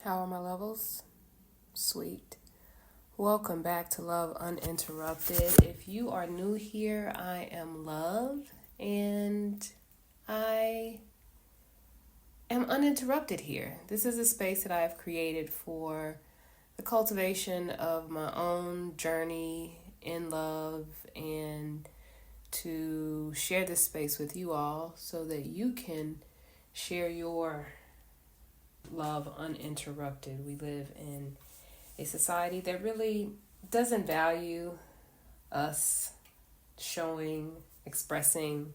How are my levels? Sweet. Welcome back to Love Uninterrupted. If you are new here, I am Love, and I am uninterrupted here. This is a space that I have created for the cultivation of my own journey in love and to share this space with you all so that you can share your love uninterrupted. We live in a society that really doesn't value us showing, expressing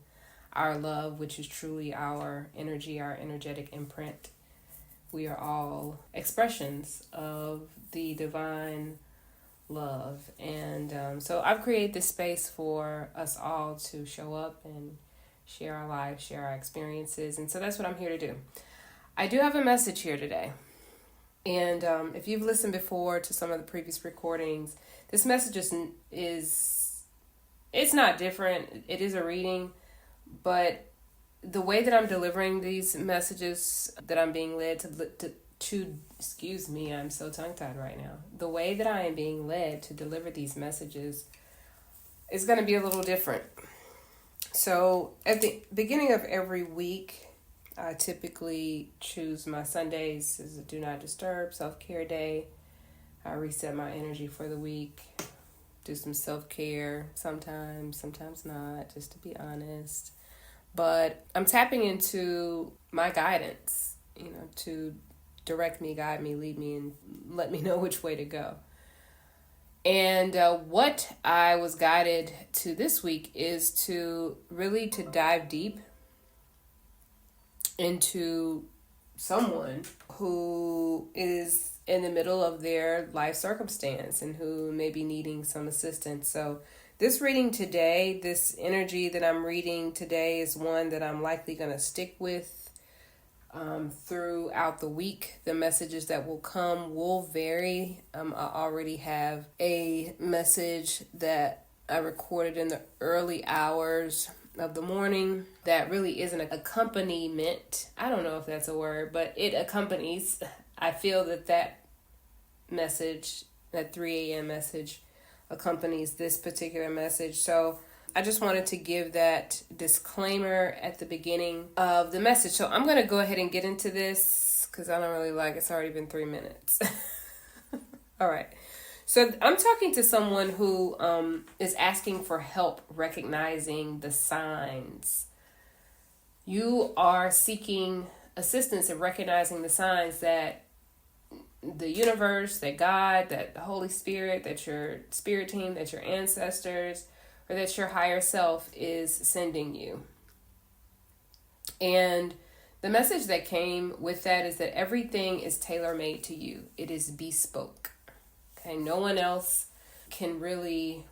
our love, which is truly our energy, our energetic imprint. We are all expressions of the divine love. And so I've created this space for us all to show up and share our lives, share our experiences. And so that's what I'm here to do. I do have a message here today. And if you've listened before to some of the previous recordings, this message is it's not different. It is a reading, but the way that I'm delivering these messages, that I'm being led to excuse me, I'm so tongue-tied right now. The way that I am being led to deliver these messages is going to be a little different. So at the beginning of every week, I typically choose my Sundays as a do not disturb self-care day. I reset my energy for the week, do some self-care sometimes not, just to be honest. But I'm tapping into my guidance, to direct me, guide me, lead me, and let me know which way to go. And what I was guided to this week is to dive deep into someone who is in the middle of their life circumstance and who may be needing some assistance. So this reading today, this energy that I'm reading today is one that I'm likely going to stick with throughout the week. The messages that will come will vary. I already have a message that I recorded in the early hours of the morning that really is an accompaniment. I don't know if that's a word, but it accompanies. I feel that message, that 3 a.m. message, accompanies this particular message. So I just wanted to give that disclaimer at the beginning of the message. So I'm going to go ahead and get into this because I don't really it's already been 3 minutes. All right. So I'm talking to someone who is asking for help recognizing the signs. You are seeking assistance in recognizing the signs that the universe, that God, that the Holy Spirit, that your spirit team, that your ancestors, or that your higher self is sending you. And the message that came with that is that everything is tailor-made to you. It is bespoke. Okay, no one else can really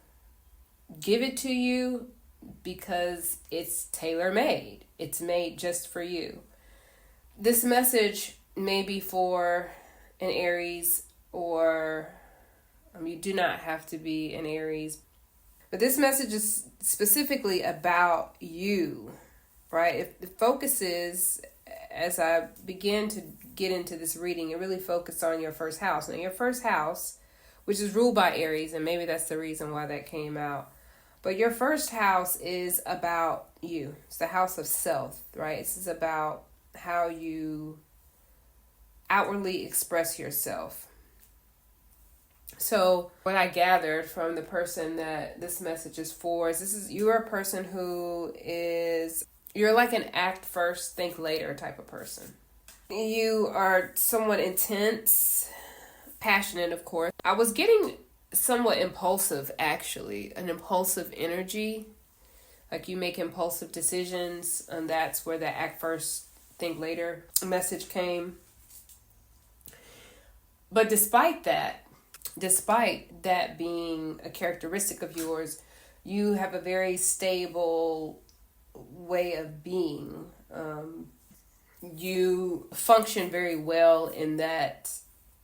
give it to you because it's tailor-made. It's made just for you. This message may be for an Aries, or you do not have to be an Aries, but this message is specifically about you, right? If the focus is, as I begin to get into this reading, it really focused on your first house. Now, your first house, which is ruled by Aries, and maybe that's the reason why that came out. But your first house is about you. It's the house of self, right? This is about how you outwardly express yourself. So what I gathered from the person that this message is for is you're a person who you're like an act first, think later type of person. You are somewhat intense, passionate, of course. I was getting somewhat impulsive, actually, an impulsive energy. Like you make impulsive decisions, and that's where the act first, think later message came. But despite that being a characteristic of yours, you have a very stable way of being. You function very well in that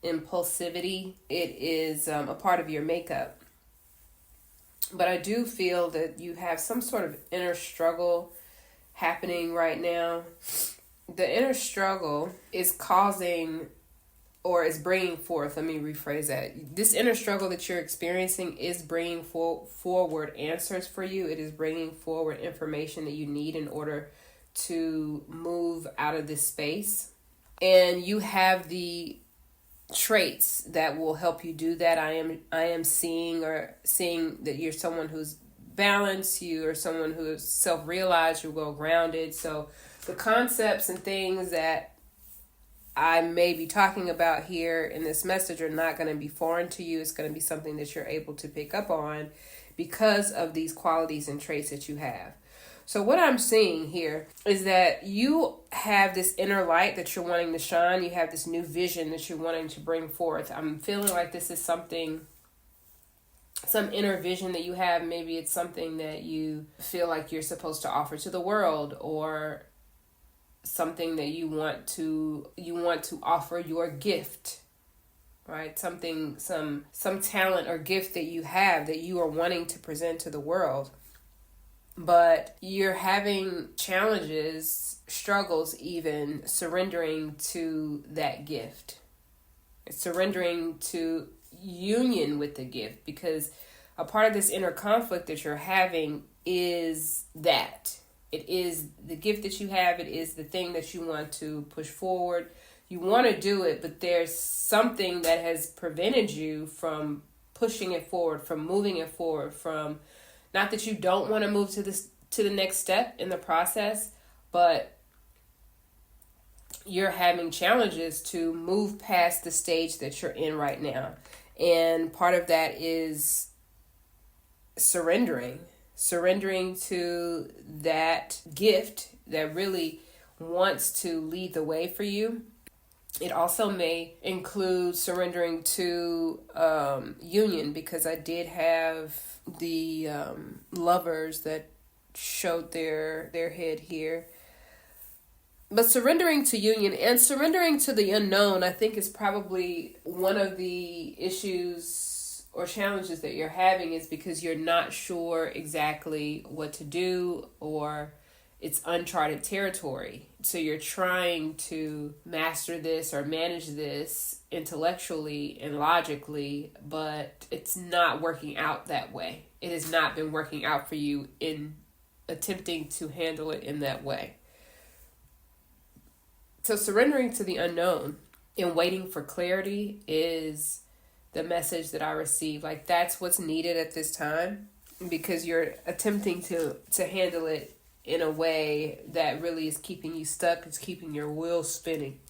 impulsivity. It is a part of your makeup. But I do feel that you have some sort of inner struggle happening right now. The inner struggle is causing or is bringing forth, let me rephrase that. This inner struggle that you're experiencing is bringing forward answers for you. It is bringing forward information that you need in order to move out of this space. And you have the traits that will help you do that. I am seeing that you're someone who's balanced, you are someone who is self-realized, you're well grounded. So the concepts and things that I may be talking about here in this message are not going to be foreign to you. It's going to be something that you're able to pick up on because of these qualities and traits that you have. So what I'm seeing here is that you have this inner light that you're wanting to shine. You have this new vision that you're wanting to bring forth. I'm feeling like this is some inner vision that you have. Maybe it's something that you feel like you're supposed to offer to the world, or something that you want to offer your gift, right? Something, some talent or gift that you have that you are wanting to present to the world, but you're having challenges, struggles, even surrendering to that gift, surrendering to union with the gift, because a part of this inner conflict that you're having is that it is the gift that you have. It is the thing that you want to push forward. You want to do it, but there's something that has prevented you from pushing it forward, from moving it forward, from, not that you don't want to move to the next step in the process, but you're having challenges to move past the stage that you're in right now. And part of that is surrendering to that gift that really wants to lead the way for you. It also may include surrendering to union, because I did have the lovers that showed their head here. But surrendering to union and surrendering to the unknown, I think, is probably one of the issues or challenges that you're having, is because you're not sure exactly what to do, or it's uncharted territory. So you're trying to master this or manage this intellectually and logically, but it's not working out that way. It has not been working out for you in attempting to handle it in that way. So surrendering to the unknown and waiting for clarity is the message that I receive. Like, that's what's needed at this time, because you're attempting to handle it in a way that really is keeping you stuck. It's keeping your wheels spinning.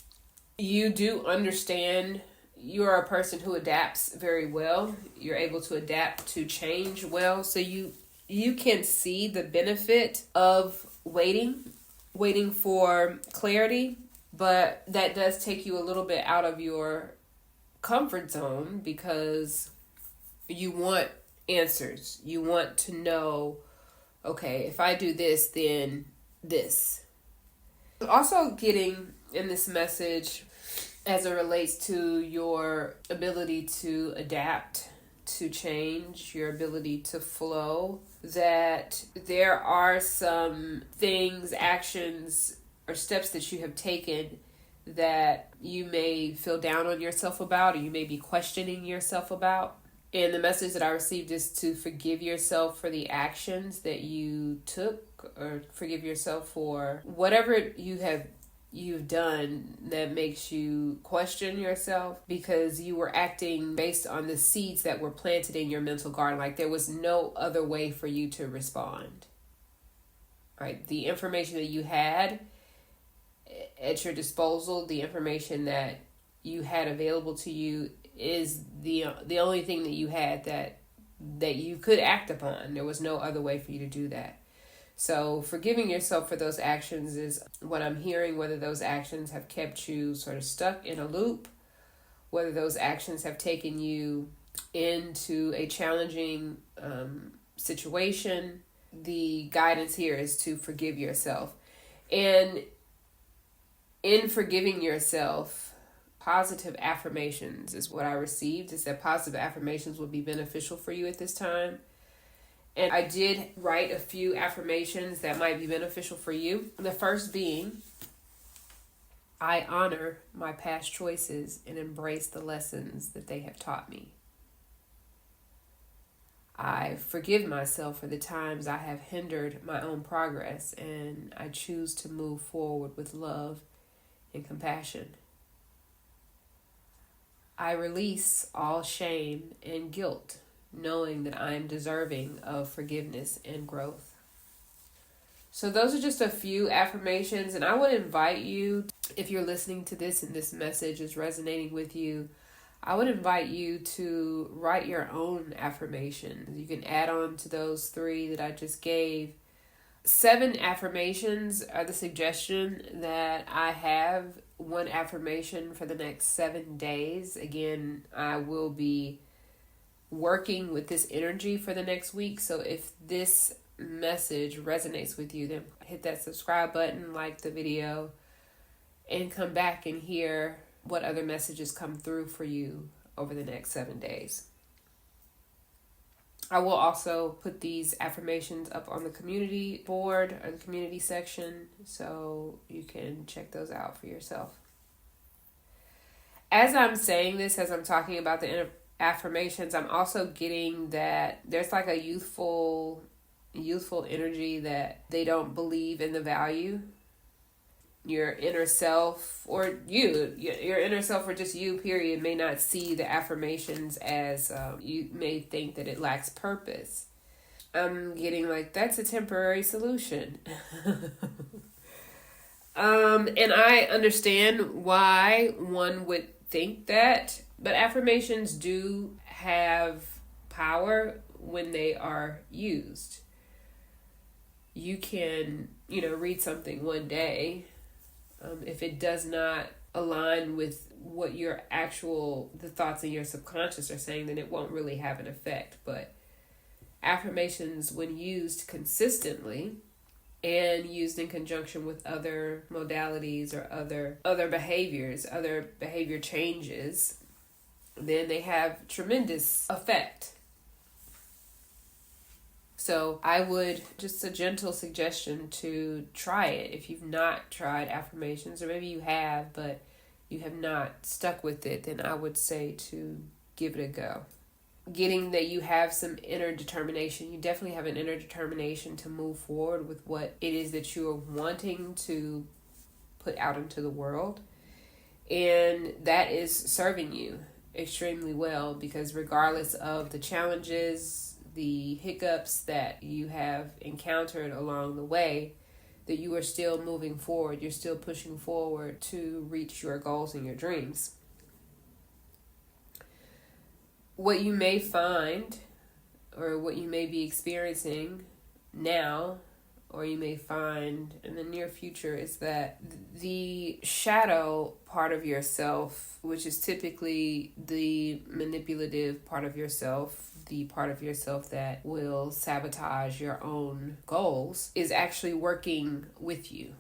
You do understand you are a person who adapts very well. You're able to adapt to change well. So you can see the benefit of waiting for clarity, but that does take you a little bit out of your comfort zone, because you want answers. You want to know, okay, if I do this, then this. Also getting in this message as it relates to your ability to adapt, to change, your ability to flow, that there are some things, actions, or steps that you have taken that you may feel down on yourself about, or you may be questioning yourself about. And the message that I received is to forgive yourself for the actions that you took, or forgive yourself for whatever you've done that makes you question yourself, because you were acting based on the seeds that were planted in your mental garden. Like, there was no other way for you to respond. Right? The information that you had at your disposal, the information that you had available to you, is the only thing that you had that you could act upon. There was no other way for you to do that. So forgiving yourself for those actions is what I'm hearing, whether those actions have kept you sort of stuck in a loop, whether those actions have taken you into a challenging situation. The guidance here is to forgive yourself. And in forgiving yourself, positive affirmations is what I received. Is that positive affirmations would be beneficial for you at this time. And I did write a few affirmations that might be beneficial for you. The first being, I honor my past choices and embrace the lessons that they have taught me. I forgive myself for the times I have hindered my own progress, and I choose to move forward with love and compassion. I release all shame and guilt, knowing that I am deserving of forgiveness and growth. So those are just a few affirmations, and I would invite you, if you're listening to this and this message is resonating with you, I would invite you to write your own affirmations. You can add on to those 3 that I just gave. 7 affirmations are the suggestion that I have. 1 affirmation for the next 7 days. Again, I will be working with this energy for the next week. So if this message resonates with you, then hit that subscribe button, like the video, and come back and hear what other messages come through for you over the next 7 days. I will also put these affirmations up on the community board or the community section, so you can check those out for yourself. As I'm saying this, as I'm talking about the affirmations, I'm also getting that there's like a youthful energy that they don't believe in the value. Your inner self, or your inner self, or just you, period, may not see the affirmations as you may think that it lacks purpose. I'm getting like, that's a temporary solution. And I understand why one would think that, but affirmations do have power when they are used. You can, read something one day. If it does not align with what the thoughts in your subconscious are saying, then it won't really have an effect. But affirmations, when used consistently and used in conjunction with other modalities or other behavior changes, then they have tremendous effect. So I would, just a gentle suggestion to try it. If you've not tried affirmations, or maybe you have, but you have not stuck with it, then I would say to give it a go. Getting that you have some inner determination. You definitely have an inner determination to move forward with what it is that you are wanting to put out into the world. And that is serving you extremely well, because regardless of the challenges, the hiccups that you have encountered along the way, that you are still moving forward. You're still pushing forward to reach your goals and your dreams. What you may find, or what you may be experiencing now, or you may find in the near future, is that the shadow part of yourself, which is typically the manipulative part of yourself, the part of yourself that will sabotage your own goals, is actually working with you,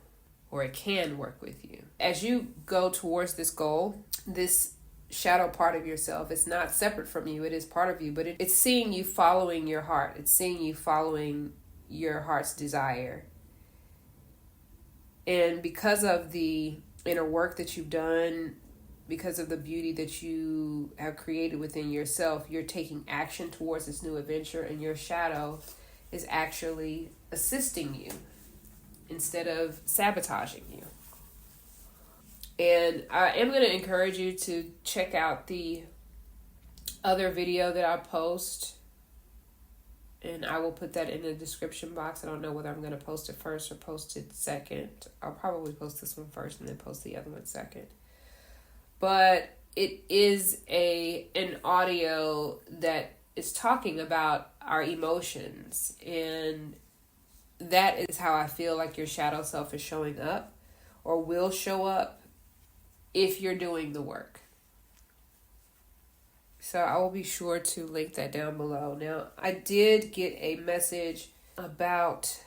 or it can work with you. As you go towards this goal, this shadow part of yourself is not separate from you. It is part of you, but it's seeing you following your heart. It's seeing you following your heart's desire. And because of the inner work that you've done, because of the beauty that you have created within yourself, you're taking action towards this new adventure, and your shadow is actually assisting you instead of sabotaging you. And I am going to encourage you to check out the other video that I post, and I will put that in the description box. I don't know whether I'm going to post it first or post it second. I'll probably post this one first and then post the other one second. But it is an audio that is talking about our emotions, and that is how I feel like your shadow self is showing up, or will show up, if you're doing the work. So I will be sure to link that down below. Now, I did get a message about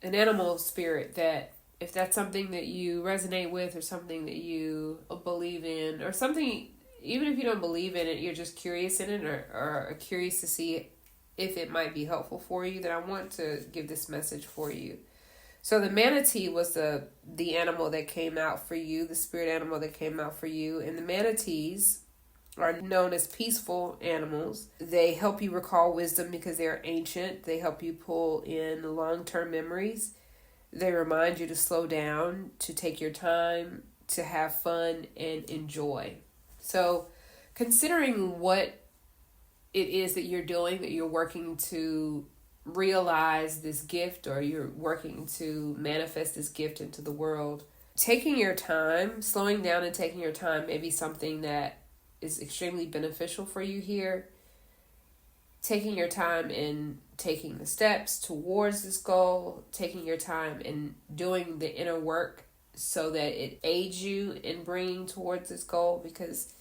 an animal spirit, that if that's something that you resonate with, or something that you believe in, or something, even if you don't believe in it, you're just curious in it, or curious to see if it might be helpful for you, then I want to give this message for you. So the manatee was the animal that came out for you, the spirit animal that came out for you. And the manatees are known as peaceful animals. They help you recall wisdom because they are ancient. They help you pull in long-term memories. They remind you to slow down, to take your time, to have fun and enjoy. So considering what it is that you're doing, that you're working to realize this gift, or you're working to manifest this gift into the world, taking your time, slowing down and taking your time may be something that is extremely beneficial for you here. Taking your time in taking the steps towards this goal, taking your time in doing the inner work so that it aids you in bringing towards this goal, because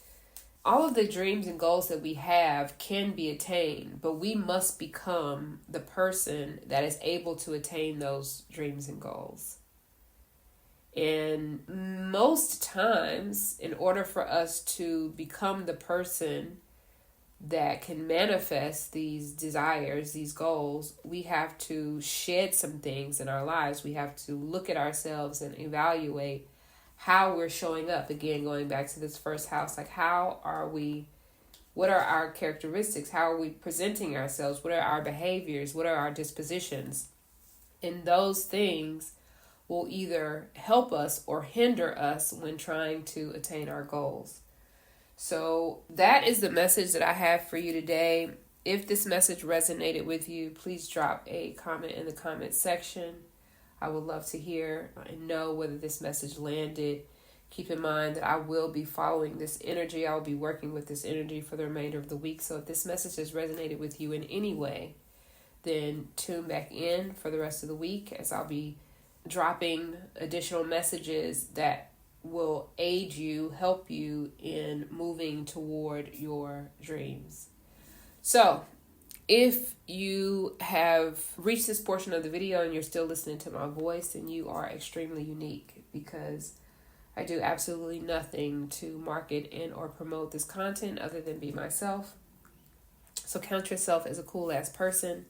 all of the dreams and goals that we have can be attained, but we must become the person that is able to attain those dreams and goals. And most times, in order for us to become the person that can manifest these desires, these goals, we have to shed some things in our lives. We have to look at ourselves and evaluate how we're showing up. Again, going back to this first house, like how are we, what are our characteristics? How are we presenting ourselves? What are our behaviors? What are our dispositions? And those things will either help us or hinder us when trying to attain our goals. So that is the message that I have for you today. If this message resonated with you, please drop a comment in the comment section. I would love to hear and know whether this message landed. Keep in mind that I will be following this energy. I will be working with this energy for the remainder of the week. So if this message has resonated with you in any way, then tune back in for the rest of the week, as I'll be dropping additional messages that will aid you, help you in moving toward your dreams. So if you have reached this portion of the video and you're still listening to my voice, then you are extremely unique, because I do absolutely nothing to market and or promote this content other than be myself. So count yourself as a cool ass person,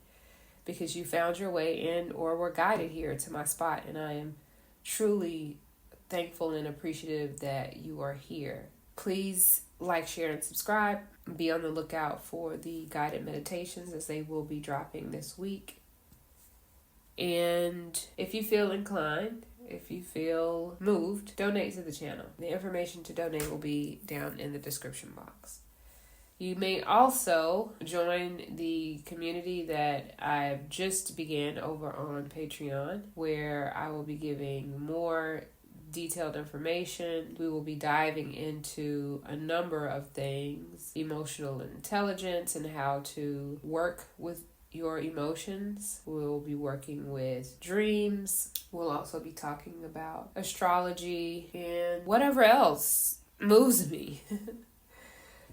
because you found your way in or were guided here to my spot, and I am truly thankful and appreciative that you are here. Please like, share, and subscribe. Be on the lookout for the guided meditations, as they will be dropping this week. And if you feel inclined, if you feel moved, donate to the channel. The information to donate will be down in the description box. You may also join the community that I've just began over on Patreon, where I will be giving more detailed information. We will be diving into a number of things: emotional intelligence and how to work with your emotions. We'll be working with dreams. We'll also be talking about astrology and whatever else moves me.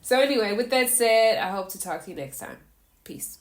So anyway, with that said, I hope to talk to you next time. Peace.